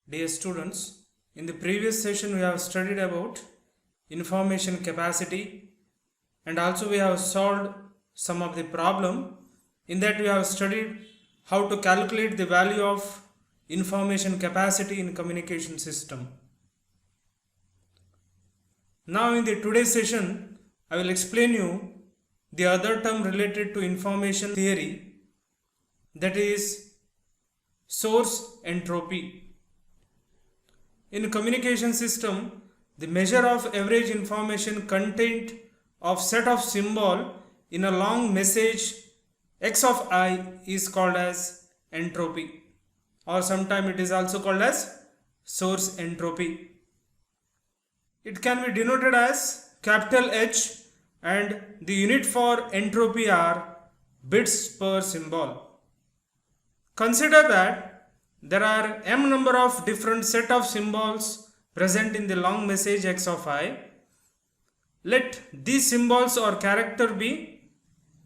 Dear students, in the previous session we have studied about information capacity and also we have solved some of the problem. In that we have studied how to calculate the value of information capacity in communication system. Now in the today's session I will explain you the other term related to information theory, that is source entropy. In communication system, the measure of average information content of set of symbol in a long message x of I is called as entropy, or sometimes it is also called as source entropy. It can be denoted as capital H and the unit for entropy are bits per symbol. Consider that there are m number of different set of symbols present in the long message x of I. Let these symbols or character be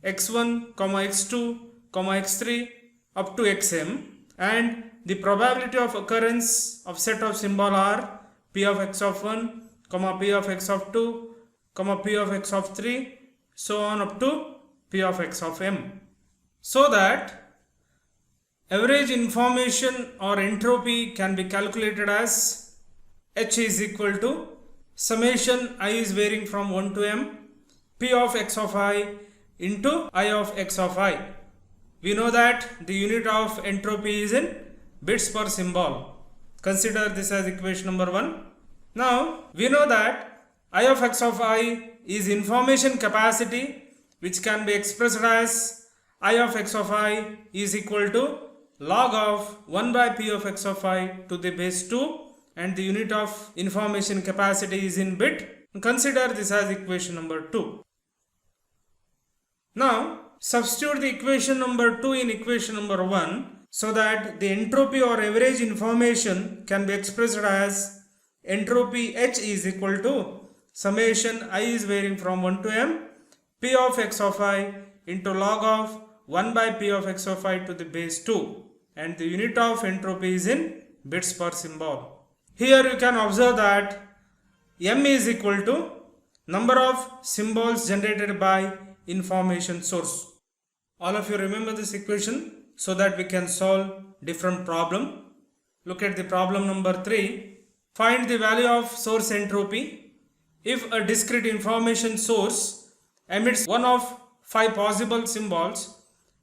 x1, x2, x3 up to xm, and the probability of occurrence of set of symbol are p of x of 1, p of x of 2, p of x of 3, so on up to p of x of m. So that average information or entropy can be calculated as H is equal to summation I is varying from 1 to m p of x of I into I of x of I. We know that the unit of entropy is in bits per symbol. Consider this as equation number 1. Now we know that I of x of I is information capacity, which can be expressed as I of x of I is equal to log of 1 by p of x of I to the base 2, and the unit of information capacity is in bit. Consider this as equation number 2. Now substitute the equation number 2 in equation number 1 so that the entropy or average information can be expressed as entropy H is equal to summation I is varying from 1 to m p of x of I into log of 1 by p of x of I to the base 2, and the unit of entropy is in bits per symbol. Here you can observe that m is equal to number of symbols generated by information source. All of you remember this equation so that we can solve different problem. Look at the problem number 3. Find the value of source entropy if a discrete information source emits one of 5 possible symbols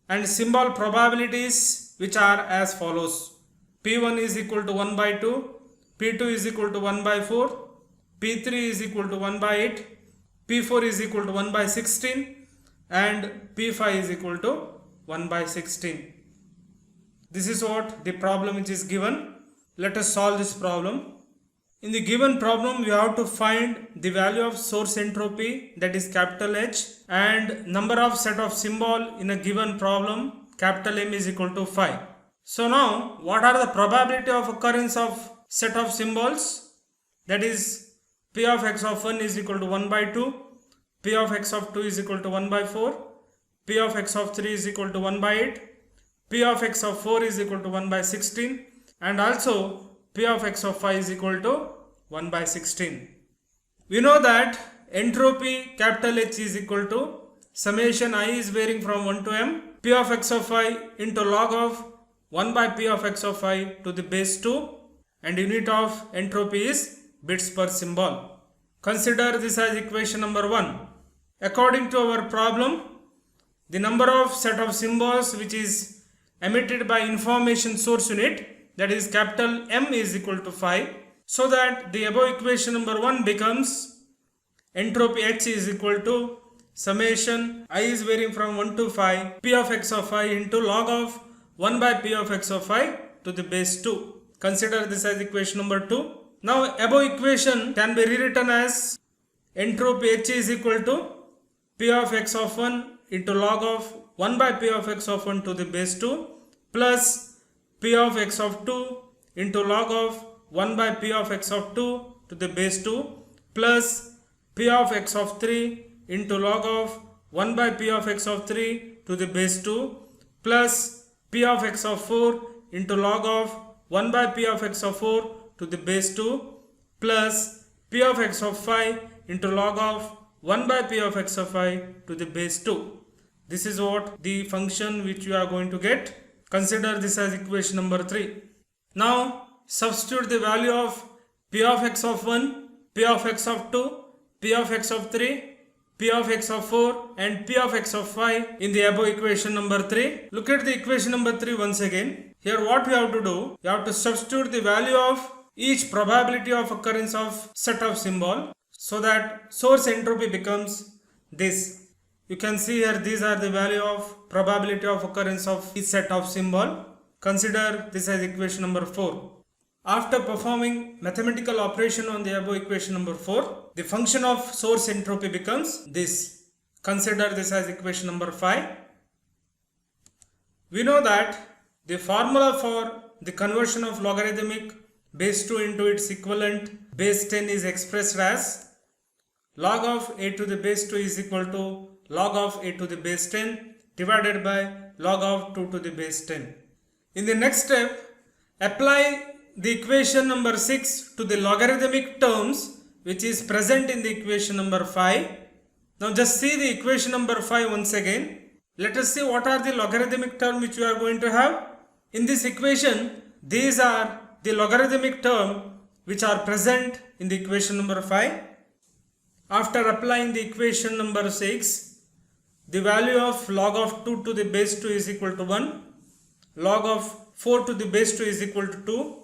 and symbol probabilities which are as follows. P1 is equal to 1 by 2, P2 is equal to 1 by 4, P3 is equal to 1 by 8, P4 is equal to 1 by 16, and P5 is equal to 1 by 16. This is what the problem which is given. Let us solve this problem. In the given problem, we have to find the value of source entropy, that is capital H, and number of set of symbol in a given problem, capital M is equal to 5. So now, what are the probability of occurrence of set of symbols? That is p of x of 1 is equal to 1 by 2, p of x of 2 is equal to 1 by 4, p of x of 3 is equal to 1 by 8, p of x of 4 is equal to 1 by 16, and also p of x of 5 is equal to 1 by 16. We know that entropy capital H is equal to summation I is varying from 1 to m p of x of I into log of 1 by p of x of I to the base 2, and unit of entropy is bits per symbol. Consider this as equation number 1. According to our problem, the number of set of symbols which is emitted by information source unit, that is capital M, is equal to 5. So that the above equation number 1 becomes entropy H is equal to summation I is varying from 1 to 5 p of x of I into log of 1 by p of x of I to the base 2. Consider this as equation number 2. Now above equation can be rewritten as entropy H is equal to p of x of 1 into log of 1 by p of x of 1 to the base 2 plus p of x of 2 into log of 1 by p of x of 2 to the base 2 plus p of x of 3 into log of 1 by p of x of 3 to the base 2 plus p of x of 4 into log of 1 by p of x of 4 to the base 2 plus p of x of 5 into log of 1 by p of x of 5 to the base 2. This is what the function which you are going to get. Consider this as equation number 3. Now substitute the value of p of x of 1, p of x of 2, p of x of 3, p of x of 4 and p of x of 5 in the above equation number 3. Look at the equation number 3 once again. Here what we have to do, you have to substitute the value of each probability of occurrence of set of symbol so that source entropy becomes this. You can see here these are the value of probability of occurrence of each set of symbol. Consider this as equation number 4. After performing mathematical operation on the above equation number 4, the function of source entropy becomes this. Consider this as equation number 5. We know that the formula for the conversion of logarithmic base 2 into its equivalent base 10 is expressed as log of a to the base 2 is equal to log of a to the base 10 divided by log of 2 to the base 10. In the next step, apply the equation number 6 to the logarithmic terms which is present in the equation number 5. Now just see the equation number 5 once again. Let us see what are the logarithmic terms which we are going to have. In this equation, these are the logarithmic terms which are present in the equation number 5. After applying the equation number 6, the value of log of 2 to the base 2 is equal to 1, log of 4 to the base 2 is equal to 2,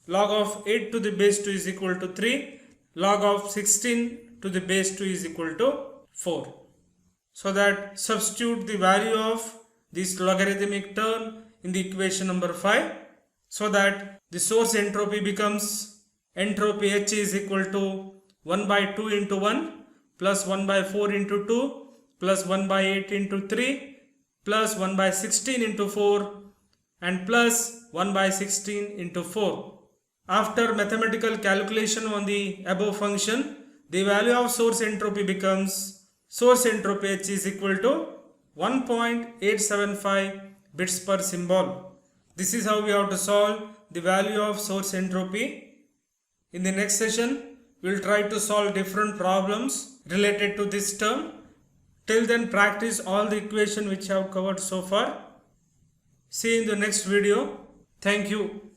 log of 8 to the base 2 is equal to 3, log of 16 to the base 2 is equal to 4. So that substitute the value of this logarithmic term in the equation number 5 so that the source entropy becomes entropy H is equal to 1 by 2 into 1 plus 1 by 4 into 2 plus 1 by 8 into 3 plus 1 by 16 into 4 and plus 1 by 16 into 4. After mathematical calculation on the above function, the value of source entropy becomes source entropy H is equal to 1.875 bits per symbol. This is how we have to solve the value of source entropy. In the next session, we will try to solve different problems related to this term. Till then, practice all the equations which I have covered so far. See you in the next video. Thank you.